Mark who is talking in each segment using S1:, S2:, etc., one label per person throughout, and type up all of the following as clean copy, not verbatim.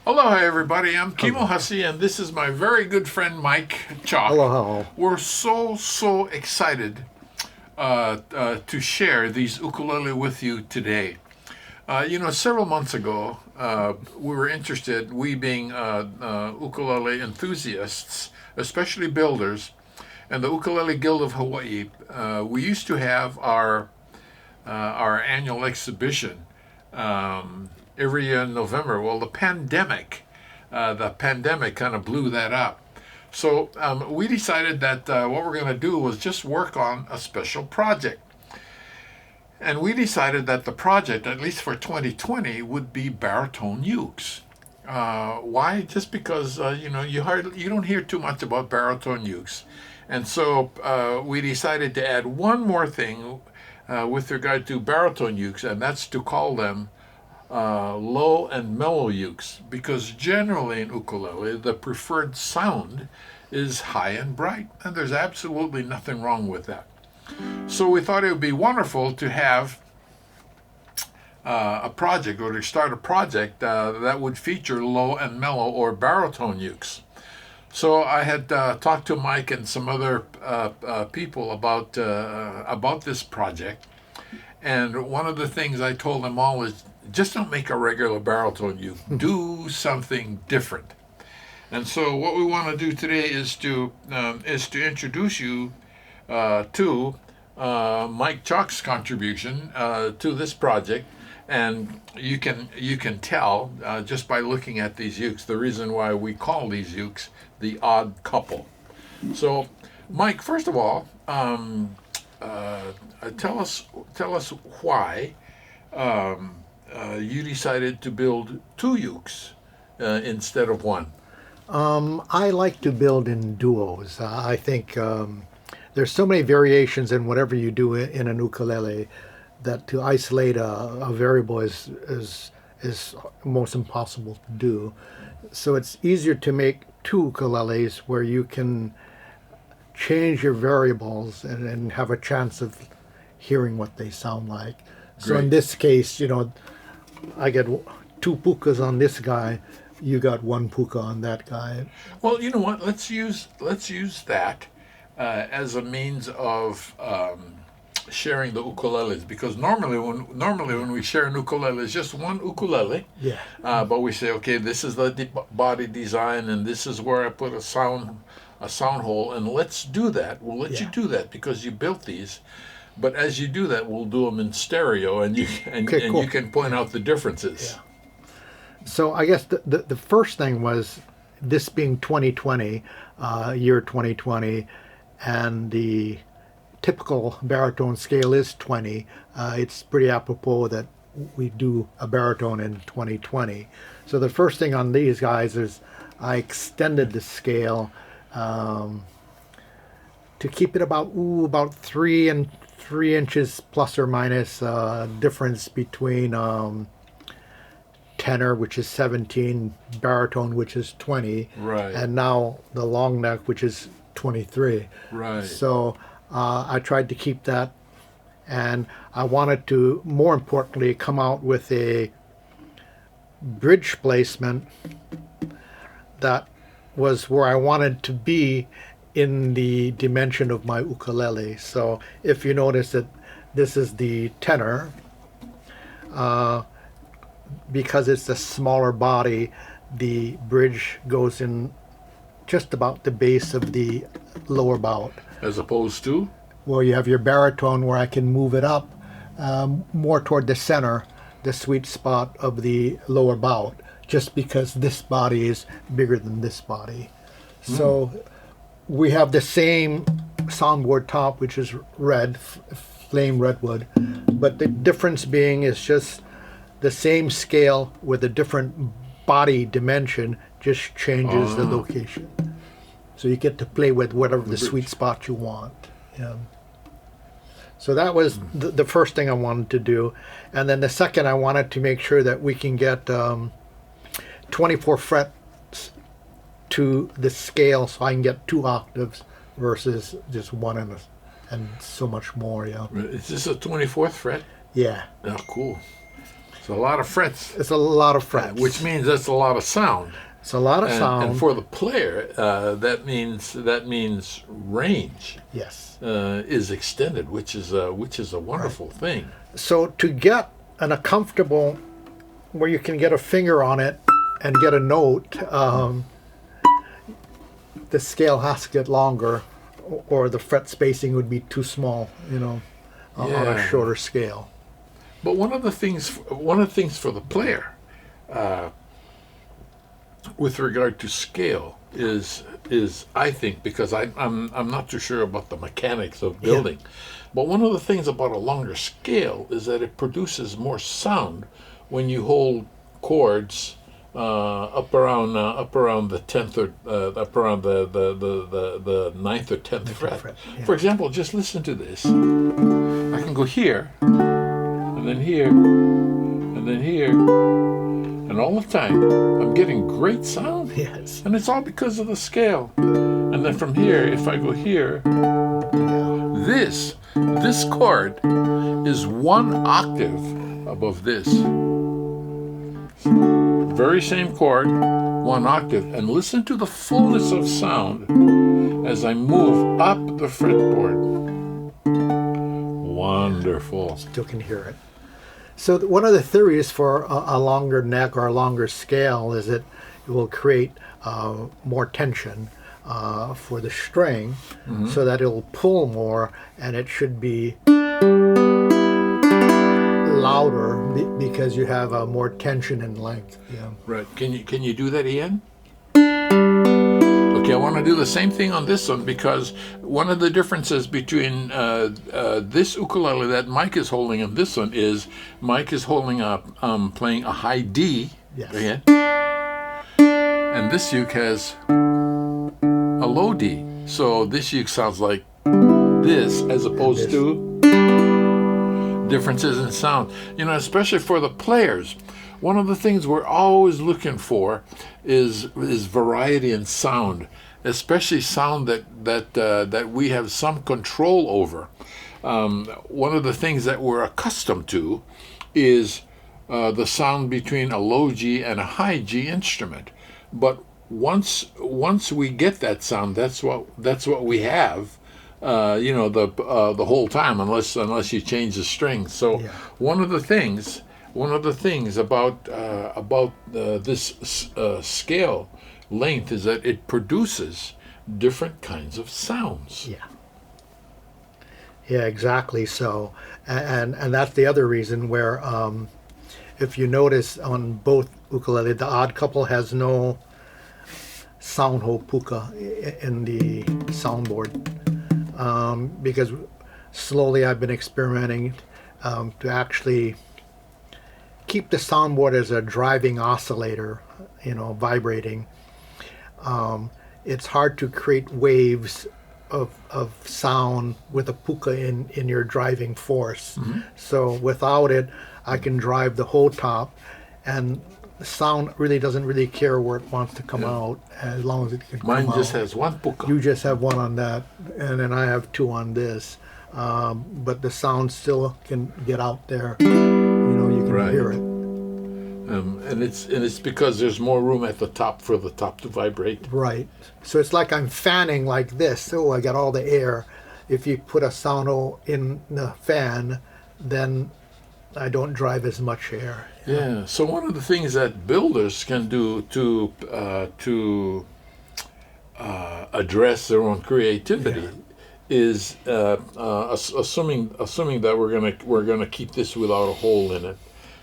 S1: Hello, everybody. I'm Kimo Hussey, and this is my very good friend Mike Chock.
S2: Hello, hello.
S1: We're so excited to share these ukulele with you today. Several months ago, we were interested, we being ukulele enthusiasts, especially builders, and the Ukulele Guild of Hawaii. We used to have our annual exhibition every year in November. Well, the pandemic kind of blew that up. So we decided that what we're going to do was just work on a special project. And we decided that the project, at least for 2020, would be baritone ukes. Why? Just because you don't hear too much about baritone ukes, and so we decided to add one more thing with regard to baritone ukes, and that's to call them low and mellow ukes, because generally in ukulele the preferred sound is high and bright, and there's absolutely nothing wrong with that. So we thought it would be wonderful to have a project, or to start a project that would feature low and mellow or baritone ukes. So I had talked to Mike and some other people about this project, and one of the things I told them all is, just don't make a regular baritone uke. Do something different. And so what we want to do today is to introduce you to Mike Chock's contribution to this project, and you can tell just by looking at these ukes the reason why we call these ukes the odd couple. So, Mike, first of all, tell us why you decided to build two ukes instead of one.
S2: I like to build in duos. I think there's so many variations in whatever you do in an ukulele that to isolate a variable is almost impossible to do. So it's easier to make two ukuleles where you can change your variables and have a chance of hearing what they sound like. So
S1: Great.
S2: in this case, I get two pukas on this guy, you got one puka on that guy.
S1: Well, you know what? Let's use that as a means of sharing the ukuleles, because normally when we share an ukulele, it's just one ukulele.
S2: Yeah.
S1: But we say, okay, this is the body design, and this is where I put a sound hole, and let's do that. We'll let you do that because you built these. But as you do that, we'll do them in stereo, and you
S2: Cool.
S1: you can point out the differences.
S2: Yeah. So I guess the first thing was this being 2020, year 2020, and the typical baritone scale is 20. It's pretty apropos that we do a baritone in 2020. So the first thing on these guys is I extended the scale to keep it about 3 inches plus or minus difference between tenor, which is 17, baritone, which is 20,
S1: Right.
S2: and now the long neck, which is 23.
S1: Right.
S2: So I tried to keep that, and I wanted to, more importantly, come out with a bridge placement that was where I wanted to be in the dimension of my ukulele. So if you notice that this is the tenor, because it's a smaller body, the bridge goes in just about the base of the lower bout.
S1: As opposed to?
S2: Where you have your baritone, where I can move it up more toward the center, the sweet spot of the lower bout, just because this body is bigger than this body. So we have the same soundboard top, which is red, flame redwood, but the difference being is just the same scale with a different body dimension, just changes the location. So you get to play with whatever the sweet spot you want. Yeah. So that was the first thing I wanted to do. And then the second, I wanted to make sure that we can get 24 frets to the scale, so I can get 2 octaves versus just one and so much more. Yeah.
S1: Is this a 24th fret?
S2: Yeah.
S1: Oh, cool. It's a lot of frets,
S2: It's a lot of frets.
S1: which means that's a lot of sound.
S2: it's a lot of
S1: And,
S2: sound.
S1: and for the player, that means range
S2: Yes.
S1: is extended, which is a wonderful thing.
S2: So to get a comfortable where you can get a finger on it and get a note, the scale has to get longer, or the fret spacing would be too small, on a
S1: Yeah.
S2: shorter scale.
S1: But one of the things for the player, with regard to scale, is I think, because I'm not too sure about the mechanics of building, but one of the things about a longer scale is that it produces more sound when you hold chords up around the 10th or up around the 9th or 10th fret.
S2: yeah.
S1: For example, just listen to this. I can go here, and then here, and then here, and all the time I'm getting great sound.
S2: Yes.
S1: And it's all because of the scale. And then from here, if I go here, this chord is 1 octave above this. Very same chord, 1 octave. And listen to the fullness of sound as I move up the fretboard. Wonderful.
S2: Still can hear it. So one of the theories for a longer neck or a longer scale is that it will create more tension for the string, so that it'll pull more, and it should be louder because you have more tension and length. Yeah.
S1: Right. Can you do that, Ian? Okay, I want to do the same thing on this one, because one of the differences between this ukulele that Mike is holding and this one is Mike is holding up, playing a high D,
S2: Yes.
S1: again, and this uke has a low D. So this uke sounds like this as opposed to differences in sound. Especially for the players. One of the things we're always looking for is variety in sound, especially sound that we have some control over. One of the things that we're accustomed to is the sound between a low G and a high G instrument. But once we get that sound, that's what we have. The whole time, unless you change the strings. So one of the things about this scale length is that it produces different kinds of sounds.
S2: Yeah, exactly. So, and that's the other reason where, if you notice on both ukulele, the odd couple has no sound hole puka in the soundboard, because slowly I've been experimenting to actually keep the soundboard as a driving oscillator, vibrating. It's hard to create waves of sound with a puka in your driving force. So without it, I can drive the whole top, and the sound really doesn't really care where it wants to come out, as long as it can come out.
S1: Mine just has one puka.
S2: You just have one on that, and then I have 2 on this. But the sound still can get out there. You can hear it.
S1: And it's because there's more room at the top for the top to vibrate.
S2: Right. So it's like I'm fanning like this. So I got all the air. If you put a sound hole in the fan, then I don't drive as much air.
S1: Yeah. So one of the things that builders can do to address their own creativity is assuming that we're gonna keep this without a hole in it.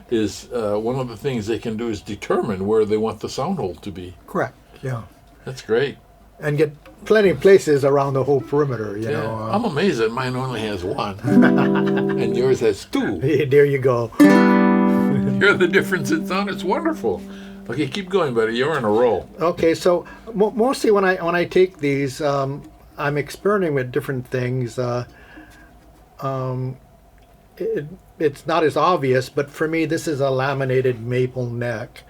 S1: Is one of the things they can do is determine where they want the sound hole to be.
S2: Correct. Yeah.
S1: That's great.
S2: And get plenty of places around the whole perimeter. You know.
S1: I'm amazed that mine only has 1, and yours has 2.
S2: There you go.
S1: Hear the difference in sound? It's wonderful. Okay, keep going, buddy. You're in a roll.
S2: Okay, so mostly when I take these, I'm experimenting with different things. It's not as obvious, but for me, this is a laminated maple neck,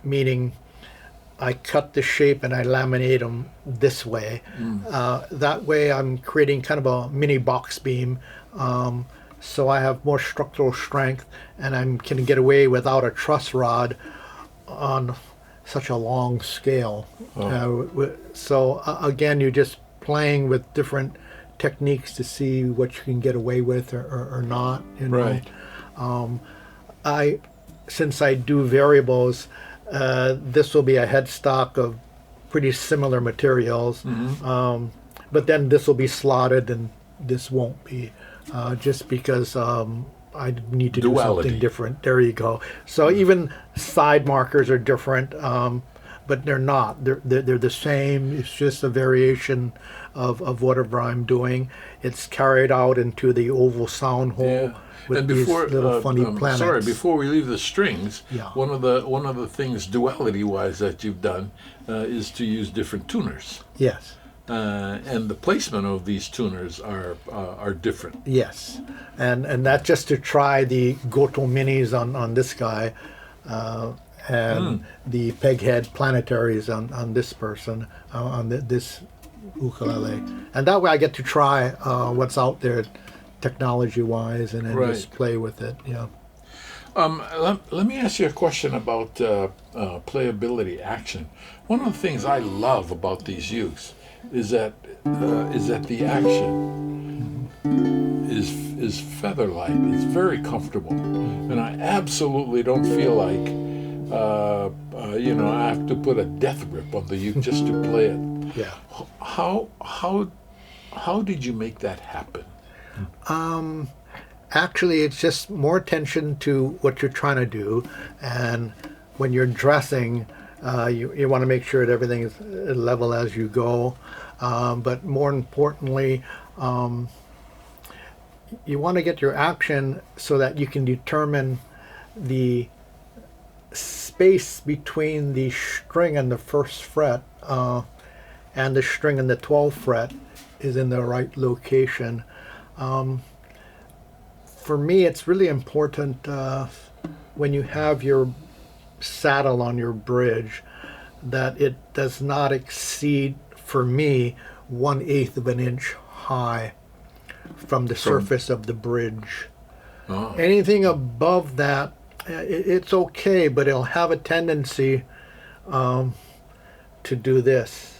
S2: meaning I cut the shape and I laminate them this way. That way, I'm creating kind of a mini box beam, so I have more structural strength, and I can get away without a truss rod on such a long scale. Again, you're just playing with different techniques to see what you can get away with or not. You know?
S1: Right.
S2: Since I do variables, this will be a headstock of pretty similar materials, but then this will be slotted and this won't be, just because I need to do something different. There you go. So even side markers are different, but they're not. They're the same. It's just a variation of whatever I'm doing. It's carried out into the oval sound hole.
S1: Yeah.
S2: With
S1: And before,
S2: these little funny planets.
S1: sorry, before we leave the strings,
S2: Yeah.
S1: one of the things duality-wise that you've done is to use different tuners,
S2: Yes.
S1: and the placement of these tuners are different.
S2: Yes, and that's just to try the Goto minis on this guy, and the peghead planetaries on this person, this ukulele, and that way I get to try what's out there technology-wise, and then just play with it. Yeah.
S1: Let me ask you a question about playability action. One of the things I love about these Ukes is that the action is feather-light. It's very comfortable, and I absolutely don't feel like I have to put a death grip on the uke just to play it.
S2: Yeah.
S1: How did you make that happen?
S2: Actually, it's just more attention to what you're trying to do, and when you're dressing, you want to make sure that everything is level as you go. But more importantly, you want to get your action so that you can determine the space between the string and the first fret and the string and the 12th fret is in the right location. For me, it's really important when you have your saddle on your bridge that it does not exceed, for me, 1/8 of an inch high from the surface of the bridge.
S1: Oh.
S2: Anything above that, it's okay, but it'll have a tendency to do this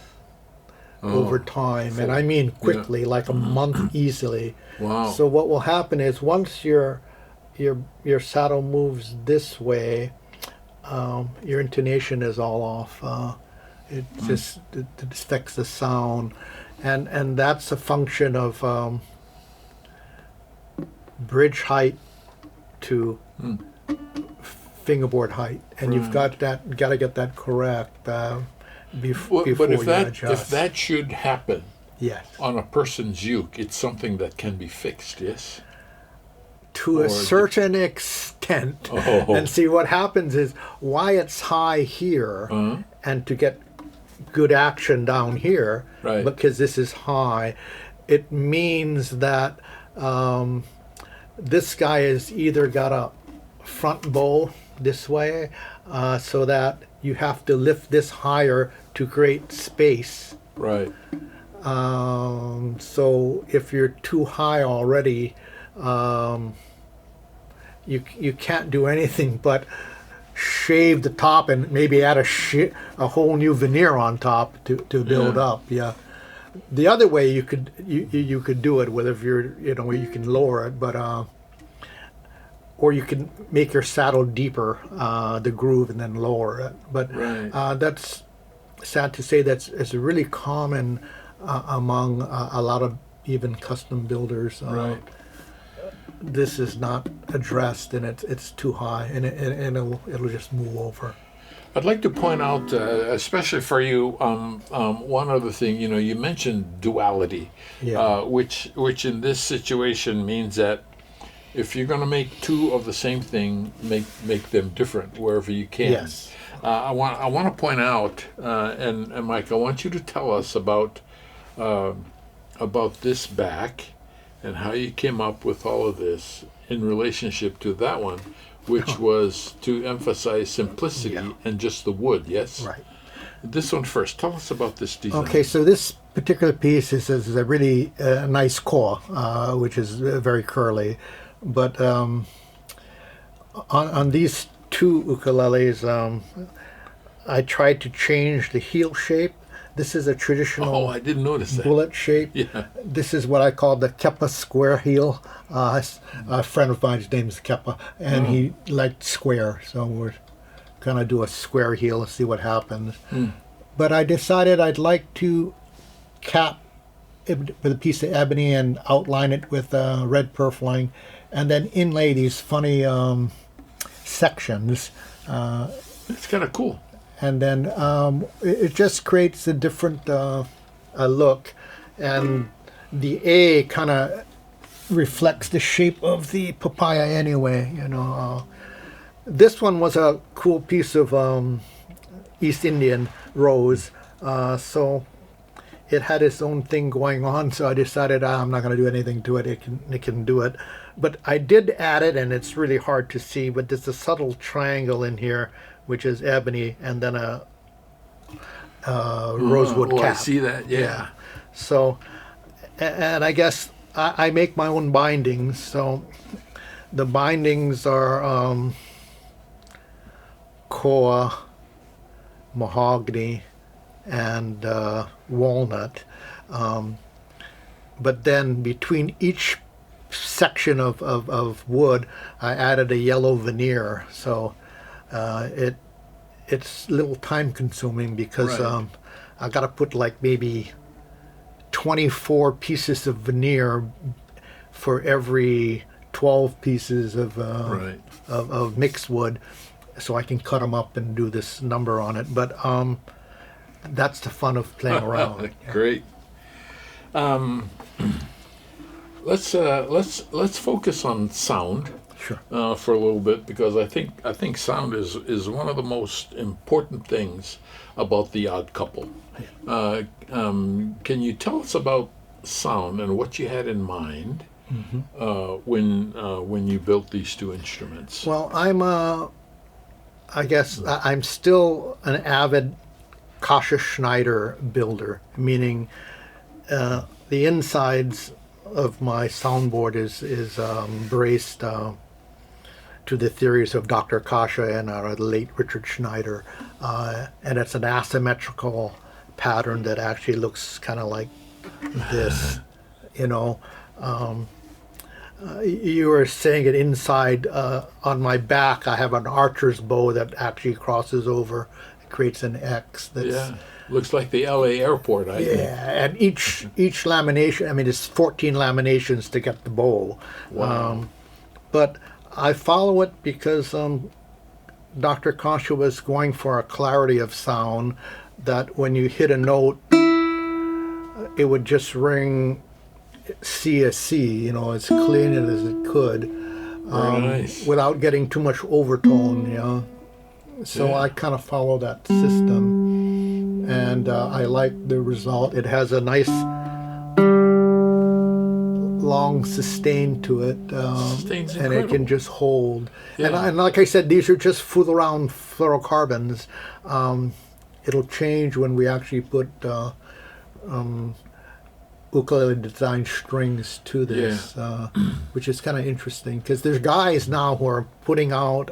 S2: over time, and I mean quickly, like a month easily.
S1: Wow.
S2: So what will happen is once your saddle moves this way, your intonation is all off. It affects the sound, and that's a function of bridge height to fingerboard height, and you've got to get that correct before
S1: but if
S2: you
S1: that
S2: adjust.
S1: should happen
S2: Yes.
S1: on a person's uke, it's something that can be fixed. Yes.
S2: To a certain extent.
S1: Oh.
S2: And see, what happens is why it's high here, and to get good action down here,
S1: Right.
S2: because this is high, it means that this guy has either got a front bow this way, so that you have to lift this higher to create space.
S1: Right.
S2: So if you're too high already, you can't do anything but shave the top and maybe add a whole new veneer on top to build up. Yeah. The other way you could do it with, if you're you can lower it, but or you can make your saddle deeper, the groove, and then lower it. But that's sad to say it's really common among a lot of even custom builders.
S1: Right.
S2: This is not addressed, and it's too high, and it'll just move over.
S1: I'd like to point out, especially for you, one other thing. You mentioned duality, which in this situation means that if you're going to make two of the same thing, make them different wherever you can.
S2: Yes.
S1: I want to point out, and Mike, I want you to tell us about this back and how you came up with all of this in relationship to that one, which was to emphasize simplicity and just the wood. Yes.
S2: Right.
S1: This one first. Tell us about this design.
S2: Okay, so this particular piece is a really nice core, which is very curly. But on these two ukuleles, I tried to change the heel shape. This is a traditional
S1: Oh, I didn't notice that.
S2: bullet shape.
S1: Yeah.
S2: This is what I call the Keppa square heel. A friend of mine's name is Keppa, and he liked square, so we're gonna do a square heel and see what happens. But I decided I'd like to cap it with a piece of ebony and outline it with red purfling, and then inlay these funny sections.
S1: It's kind of cool.
S2: And then it just creates a different look, and the A kind of reflects the shape of the papaya anyway. This one was a cool piece of East Indian rose, so it had its own thing going on. So I decided I'm not going to do anything to it. It can do it. But I did add it, and it's really hard to see. But there's a subtle triangle in here, which is ebony, and then a rosewood
S1: Oh,
S2: cap.
S1: I see that. Yeah.
S2: So, and I guess I make my own bindings. So the bindings are koa, mahogany, and walnut. But then between each section of wood, I added a yellow veneer. So it's a little time consuming because
S1: Right.
S2: I got to put like maybe 24 pieces of veneer for every 12 pieces of
S1: Right.
S2: of mixed wood, so I can cut them up and do this number on it. But that's the fun of playing around.
S1: Great. Let's focus on sound
S2: Sure.
S1: for a little bit, because I think sound is one of the most important things about The Odd Couple. Can you tell us about sound and what you had in mind when you built these two instruments?
S2: Well, I guess I'm still an avid Kasha Schneider builder, meaning the insides of my soundboard is braced to the theories of Dr. Kasha and the late Richard Schneider, and it's an asymmetrical pattern that actually looks kind of like this, You were saying it inside on my back. I have an archer's bow that actually crosses over, creates an X. That's,
S1: Yeah, looks like the LA airport. I think.
S2: yeah, and each lamination. I mean, it's 14 laminations to get the bow.
S1: Wow.
S2: But I follow it because Dr. Kasha was going for a clarity of sound that when you hit a note, it would just ring C as C, as clean as it could,
S1: Very nice.
S2: without getting too much overtone, So
S1: Yeah.
S2: I kind of follow that system, and I like the result. It has a nice long sustain to it,
S1: Sustain's
S2: and it
S1: incredible.
S2: can just hold.
S1: Yeah.
S2: And like I said, these are just fool around fluorocarbons. It'll change when we actually put ukulele design strings to this, which is kind of interesting because there's guys now who are putting out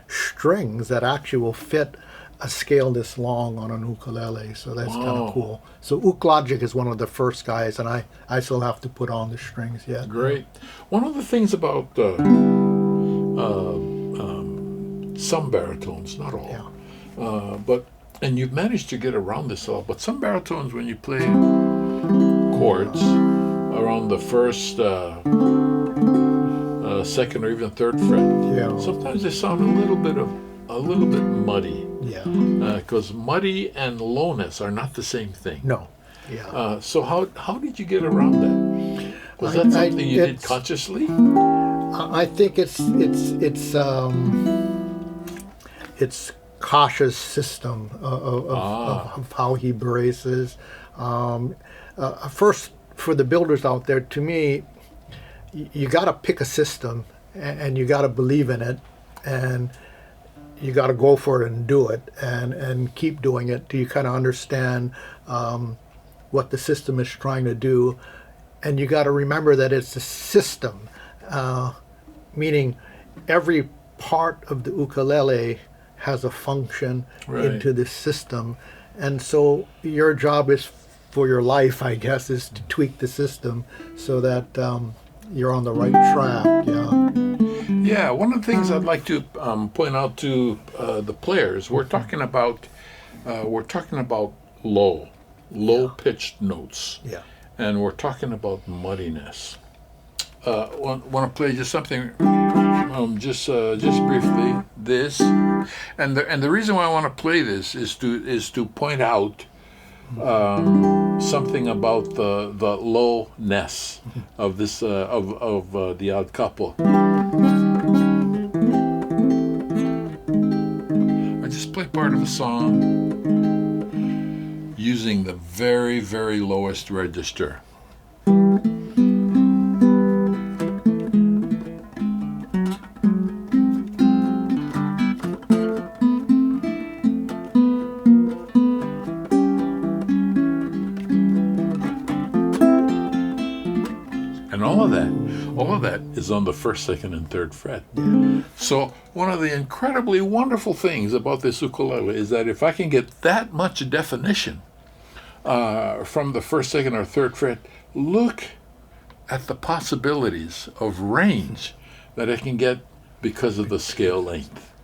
S2: strings that actually will fit a scale this long on an ukulele, so that's kind
S1: Wow.
S2: of cool. So Uklogic is one of the first guys, and I still have to put on the strings yet.
S1: Great. One of the things about some baritones, not all, and you've managed to get around this all, but some baritones, when you play chords around the first, second, or even third fret, sometimes they sound a little bit muddy.
S2: Yeah.
S1: Because muddy and lowness are not the same thing.
S2: No. Yeah.
S1: So how did you get around that? Was that something you did consciously?
S2: I think it's Kasha's system of how he braces. First, for the builders out there, to me, you got to pick a system and you got to believe in it, and you got to go for it and do it, and keep doing it till you kind of understand what the system is trying to do. And you got to remember that it's a system. meaning every part of the ukulele has a function
S1: Right.
S2: into this system. And so your job is, for your life, I guess, is to tweak the system so that you're on the right track. Yeah.
S1: Yeah, one of the things I'd like to point out to the players, we're talking about low pitched notes,
S2: Yeah.
S1: and we're talking about muddiness. Want to play just something, just briefly. This, and the reason why I want to play this is to point out something about the lowness of this of the Odd Couple. I just play part of a song using the very, very lowest register. And all of that is on the first, second, and third fret. So one of the incredibly wonderful things about this ukulele is that if I can get that much definition from the first, second, or third fret, look at the possibilities of range that I can get because of the scale length.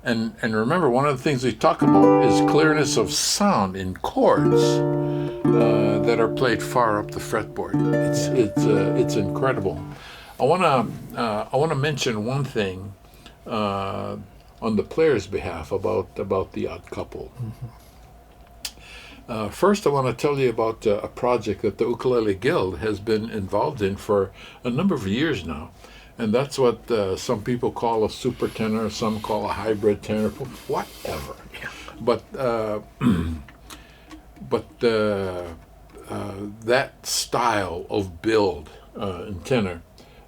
S1: And remember, one of the things we talk about is clearness of sound in chords that are played far up the fretboard. It's incredible. I wanna mention one thing on the player's behalf about the Odd Couple. First, I want to tell you about a project that the Ukulele Guild has been involved in for a number of years now. And that's what some people call a super tenor, some call a hybrid tenor, whatever.
S2: Yeah.
S1: But that style of build in tenor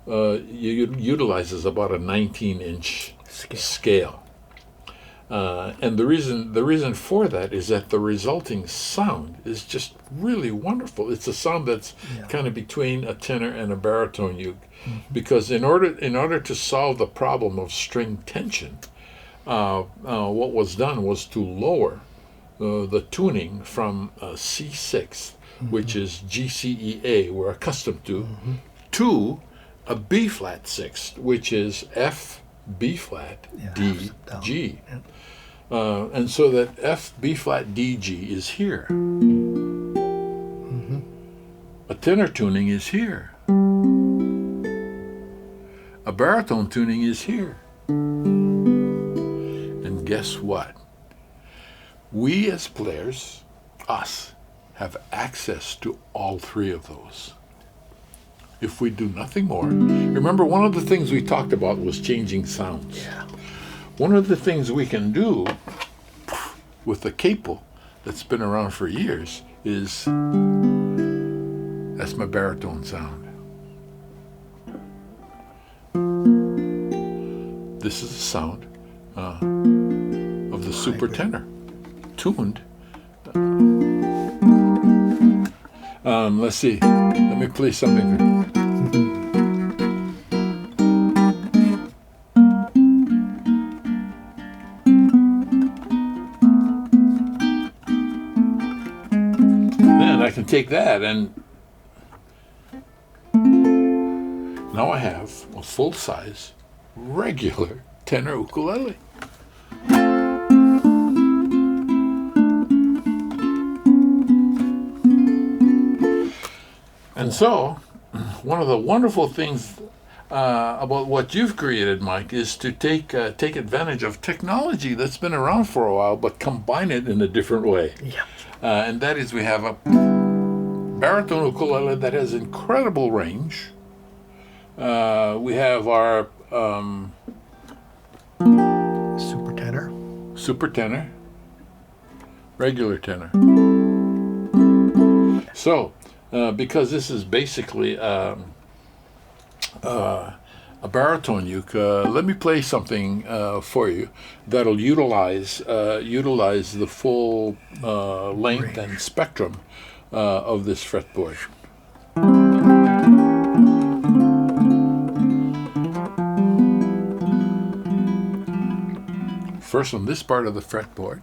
S1: utilizes about a 19-inch scale. And the reason for that is that the resulting sound is just really wonderful. It's a sound that's kind of between a tenor and a baritone uke, because in order to solve the problem of string tension, what was done was to lower the tuning from C6, which is GCEA, we're accustomed to a B flat sixth, which is F B flat D G. And so that F B flat D G is here. A tenor tuning is here. A baritone tuning is here. And guess what? We as players, us, have access to all three of those. If we do nothing more, remember, one of the things we talked about was changing sounds.
S2: Yeah.
S1: One of the things we can do with the capo that's been around for years is, that's my baritone sound. This is the sound of the super tenor, tuned. Let's see. Let me play something. Then I can take that, and now I have a full-size, regular tenor ukulele. And so, one of the wonderful things about what you've created, Mike, is to take advantage of technology that's been around for a while, but combine it in a different way.
S2: Yeah.
S1: And that is, we have a baritone ukulele that has incredible range. We have our super tenor, regular tenor. So, because this is basically a baritone uke, let me play something for you that'll utilize the full length and spectrum of this fretboard. First on this part of the fretboard.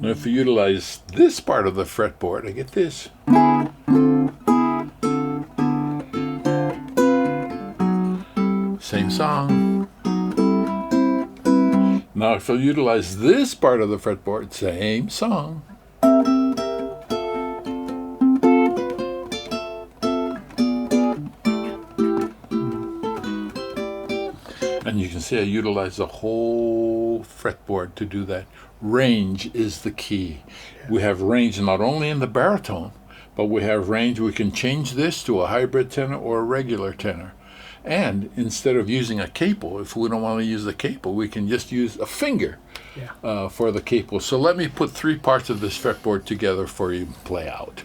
S1: Now if you utilize this part of the fretboard, I get this. Same song. Now if I utilize this part of the fretboard, same song. And you can see I utilize the whole fretboard to do that. Range is the key. We have range not only in the baritone, but we have range. We can change this to a hybrid tenor or a regular tenor. And instead of using a capo, if we don't want to use the capo, we can just use a finger for the capo. So let me put 3 parts of this fretboard together for you to play out.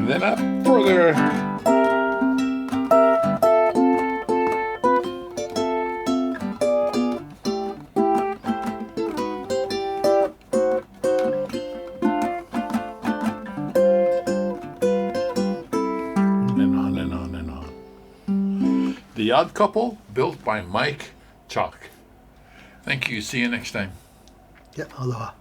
S1: Then up further. And on and on and on. The Odd Couple, built by Chock. Thank you. See you next time.
S2: Yeah, aloha.